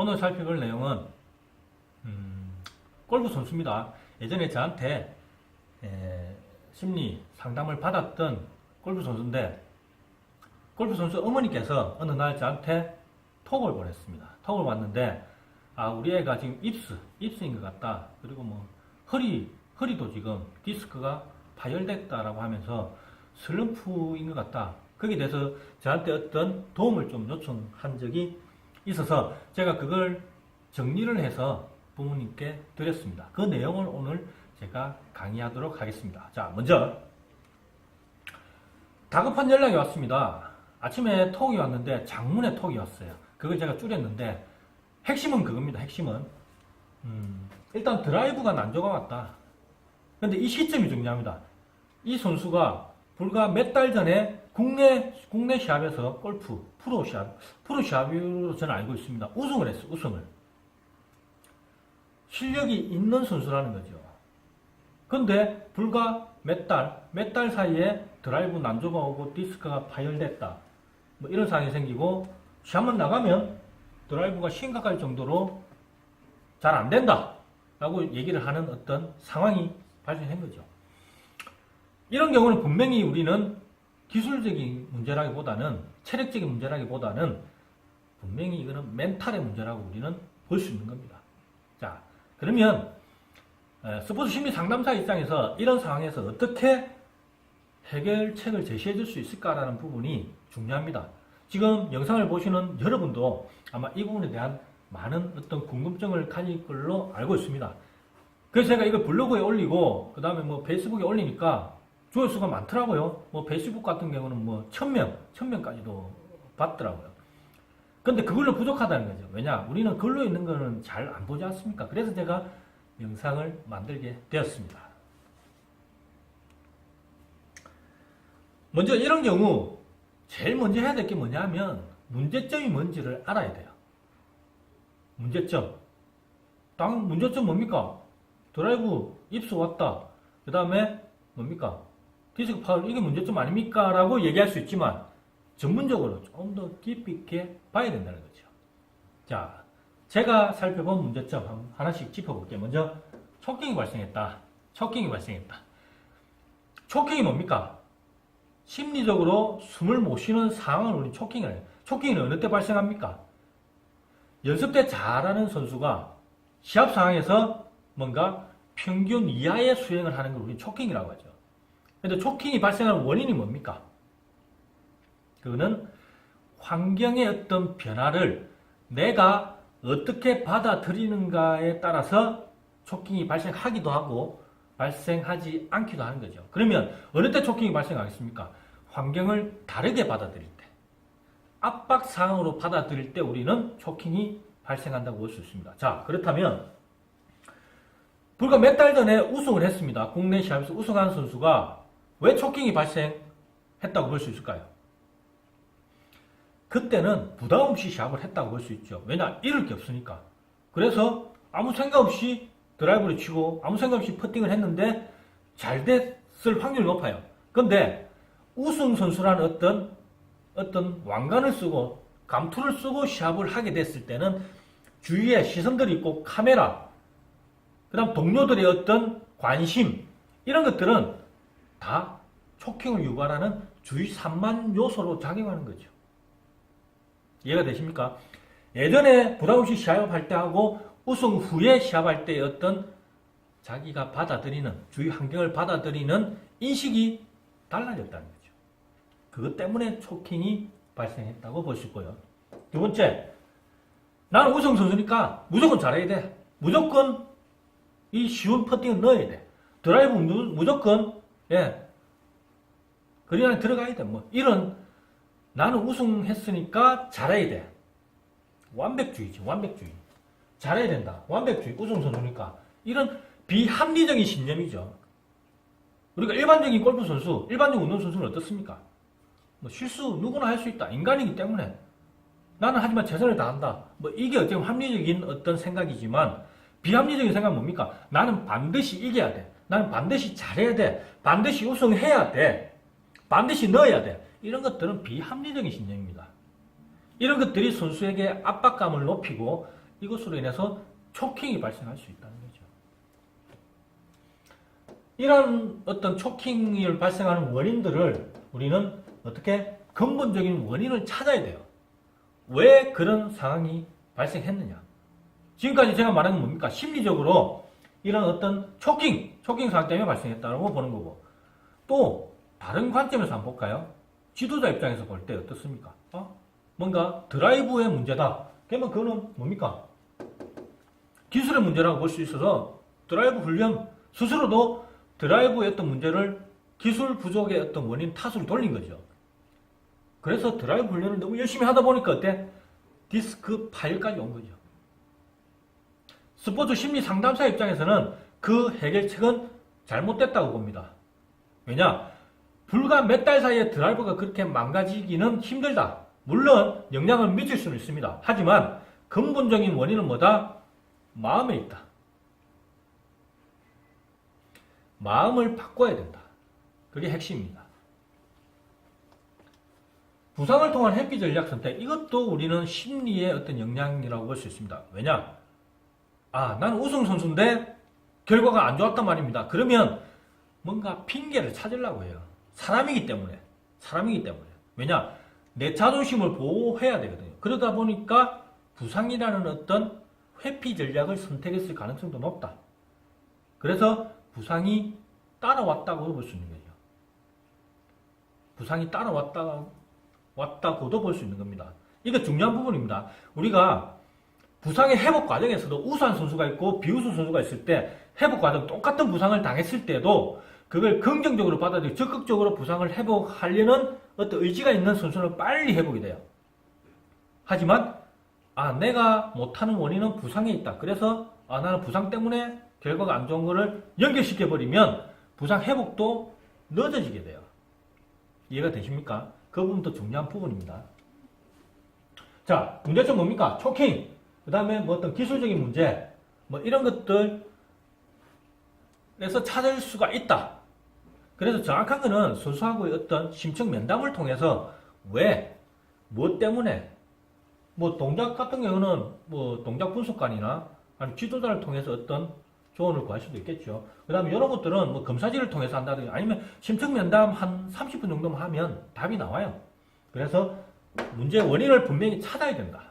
오늘 살펴볼 내용은 골프 선수입니다. 예전에 저한테 심리 상담을 받았던 골프 선수인데, 골프 선수 어머니께서 어느 날 저한테 톡을 보냈습니다. 톡을 왔는데, 우리 애가 지금 입수인 것 같다. 그리고 뭐 허리도 지금 디스크가 파열됐다라고 하면서 슬럼프인 것 같다. 거기에 대해서 저한테 어떤 도움을 좀 요청한 적이 있어서 제가 그걸 정리를 해서 부모님께 드렸습니다. 그 내용을 오늘 제가 강의하도록 하겠습니다. 자, 먼저 다급한 연락이 왔습니다. 아침에 톡이 왔는데 장문의 톡이 왔어요. 그걸 제가 줄였는데 핵심은 그겁니다. 핵심은 일단 드라이브가 난조가 왔다. 근데 이 시점이 중요합니다. 이 선수가 불과 몇 달 전에 국내 시합에서 골프 프로 시합으로 저는 알고 있습니다. 우승을 했어. 우승을. 실력이 있는 선수라는 거죠. 근데 불과 몇 달 사이에 드라이브 난조가 오고 디스크가 파열됐다. 뭐 이런 상황이 생기고 시합만 나가면 드라이브가 심각할 정도로 잘 안 된다 라고 얘기를 하는 어떤 상황이 발생한 거죠. 이런 경우는 분명히 우리는 기술적인 문제라기보다는, 체력적인 문제라기보다는 분명히 이거는 멘탈의 문제라고 우리는 볼 수 있는 겁니다. 자, 그러면 스포츠 심리 상담사 입장에서 이런 상황에서 어떻게 해결책을 제시해 줄 수 있을까라는 부분이 중요합니다. 지금 영상을 보시는 여러분도 아마 이 부분에 대한 많은 어떤 궁금증을 가질 걸로 알고 있습니다. 그래서 제가 이걸 블로그에 올리고 그 다음에 뭐 페이스북에 올리니까 조회수가 많더라고요. 뭐 페이스북 같은 경우는 뭐 1000명까지도 봤더라고요. 근데 그걸로 부족하다는 거죠. 왜냐? 우리는 글로 있는 거는 잘 안 보지 않습니까? 그래서 제가 영상을 만들게 되었습니다. 먼저 이런 경우 제일 먼저 해야 될 게 뭐냐 하면 문제점이 뭔지를 알아야 돼요. 문제점. 문제점 뭡니까? 드라이브 입수 왔다. 그 다음에 뭡니까? 디스크 파열, 이게 문제점 아닙니까? 라고 얘기할 수 있지만 전문적으로 좀 더 깊이 있게 봐야 된다는 거죠. 자, 제가 살펴본 문제점 하나씩 짚어볼게요. 먼저 초킹이 발생했다. 초킹이 뭡니까? 심리적으로 숨을 못 쉬는 상황을 우리 초킹을 해요. 초킹은 어느 때 발생합니까? 연습 때 잘하는 선수가 시합 상황에서 뭔가 평균 이하의 수행을 하는 걸 우리 초킹이라고 하죠. 근데 초킹이 발생하는 원인이 뭡니까? 그거는 환경의 어떤 변화를 내가 어떻게 받아들이는가에 따라서 초킹이 발생하기도 하고 발생하지 않기도 하는 거죠. 그러면 어느 때 초킹이 발생하겠습니까? 환경을 다르게 받아들일 때, 압박 상황으로 받아들일 때 우리는 초킹이 발생한다고 볼 수 있습니다. 자, 그렇다면 불과 몇 달 전에 우승을 했습니다. 국내 시합에서 우승한 선수가 왜 초킹이 발생했다고 볼 수 있을까요? 그때는 부담 없이 시합을 했다고 볼 수 있죠. 왜냐? 잃을 게 없으니까. 그래서 아무 생각 없이 드라이브를 치고 아무 생각 없이 퍼팅을 했는데 잘 됐을 확률이 높아요. 근데 우승 선수라는 어떤 왕관을 쓰고 감투를 쓰고 시합을 하게 됐을 때는 주위에 시선들이 있고 카메라, 그 다음 동료들의 어떤 관심, 이런 것들은 다 초킹을 유발하는 주의 산만 요소로 작용하는 거죠. 이해가 되십니까? 예전에 부담 없이 시합할 때 하고 우승 후에 시합할 때의 어떤 자기가 받아들이는, 주위 환경을 받아들이는 인식이 달라졌다는 거죠. 그것 때문에 초킹이 발생했다고 볼 수 있고요. 두 번째, 나는 우승 선수니까 무조건 잘해야 돼. 무조건 이 쉬운 퍼팅을 넣어야 돼. 드라이브 무조건 그린 안에 들어가야 돼. 뭐 이런, 나는 우승했으니까 잘해야 돼. 완벽주의지, 완벽주의. 잘해야 된다. 완벽주의. 우승 선수니까. 이런 비합리적인 신념이죠. 우리가 일반적인 골프 선수, 일반적인 운동 선수는 어떻습니까? 뭐 실수 누구나 할 수 있다. 인간이기 때문에. 나는 하지만 최선을 다한다. 뭐 이게 어떻게 보면 합리적인 어떤 생각이지만 비합리적인 생각은 뭡니까? 나는 반드시 이겨야 돼. 나는 반드시 잘해야 돼. 반드시 우승해야 돼. 반드시 넣어야 돼. 이런 것들은 비합리적인 신념입니다. 이런 것들이 선수에게 압박감을 높이고 이것으로 인해서 초킹이 발생할 수 있다는 거죠. 이런 어떤 초킹을 발생하는 원인들을 우리는 어떻게 근본적인 원인을 찾아야 돼요. 왜 그런 상황이 발생했느냐. 지금까지 제가 말한 건 뭡니까? 심리적으로 이런 어떤 초킹 상황 때문에 발생했다고 보는 거고, 또 다른 관점에서 한번 볼까요? 지도자 입장에서 볼 때 어떻습니까? 뭔가 드라이브의 문제다. 그러면 그거는 뭡니까? 기술의 문제라고 볼 수 있어서 드라이브 훈련 스스로도 드라이브의 어떤 문제를 기술 부족의 어떤 원인 탓으로 돌린 거죠. 그래서 드라이브 훈련을 너무 열심히 하다 보니까 어때? 디스크 파열까지 온 거죠. 스포츠 심리 상담사 입장에서는 그 해결책은 잘못됐다고 봅니다. 왜냐? 불과 몇 달 사이에 드라이버가 그렇게 망가지기는 힘들다. 물론 영향을 미칠 수는 있습니다. 하지만 근본적인 원인은 뭐다? 마음에 있다. 마음을 바꿔야 된다. 그게 핵심입니다. 부상을 통한 회피 전략 선택, 이것도 우리는 심리의 어떤 영향이라고 볼 수 있습니다. 왜냐? 나는 우승 선수인데 결과가 안 좋았단 말입니다. 그러면 뭔가 핑계를 찾으려고 해요. 사람이기 때문에. 왜냐? 내 자존심을 보호해야 되거든요. 그러다 보니까 부상이라는 어떤 회피 전략을 선택했을 가능성도 높다. 그래서 부상이 따라왔다고 볼 수 있는 거죠. 부상이 따라왔다고도 볼 수 있는 겁니다. 이거 중요한 부분입니다. 우리가 부상의 회복 과정에서도 우수한 선수가 있고 비우수 선수가 있을 때 회복 과정 똑같은 부상을 당했을 때도 그걸 긍정적으로 받아들이고 적극적으로 부상을 회복하려는 어떤 의지가 있는 선수는 빨리 회복이 돼요. 하지만 내가 못하는 원인은 부상에 있다. 그래서 나는 부상 때문에 결과가 안 좋은 거를 연결시켜버리면 부상 회복도 늦어지게 돼요. 이해가 되십니까? 그 부분도 중요한 부분입니다. 자, 문제점 뭡니까? 초킹, 그 다음에 뭐 어떤 기술적인 문제, 뭐 이런 것들에서 찾을 수가 있다. 그래서 정확한 거는 선수하고의 어떤 심층 면담을 통해서 왜, 무엇 때문에, 뭐 동작 같은 경우는 뭐 동작 분석관이나 아니면 지도자를 통해서 어떤 조언을 구할 수도 있겠죠. 그 다음에 이런 것들은 뭐 검사지를 통해서 한다든지 아니면 심층 면담 한 30분 정도만 하면 답이 나와요. 그래서 문제의 원인을 분명히 찾아야 된다.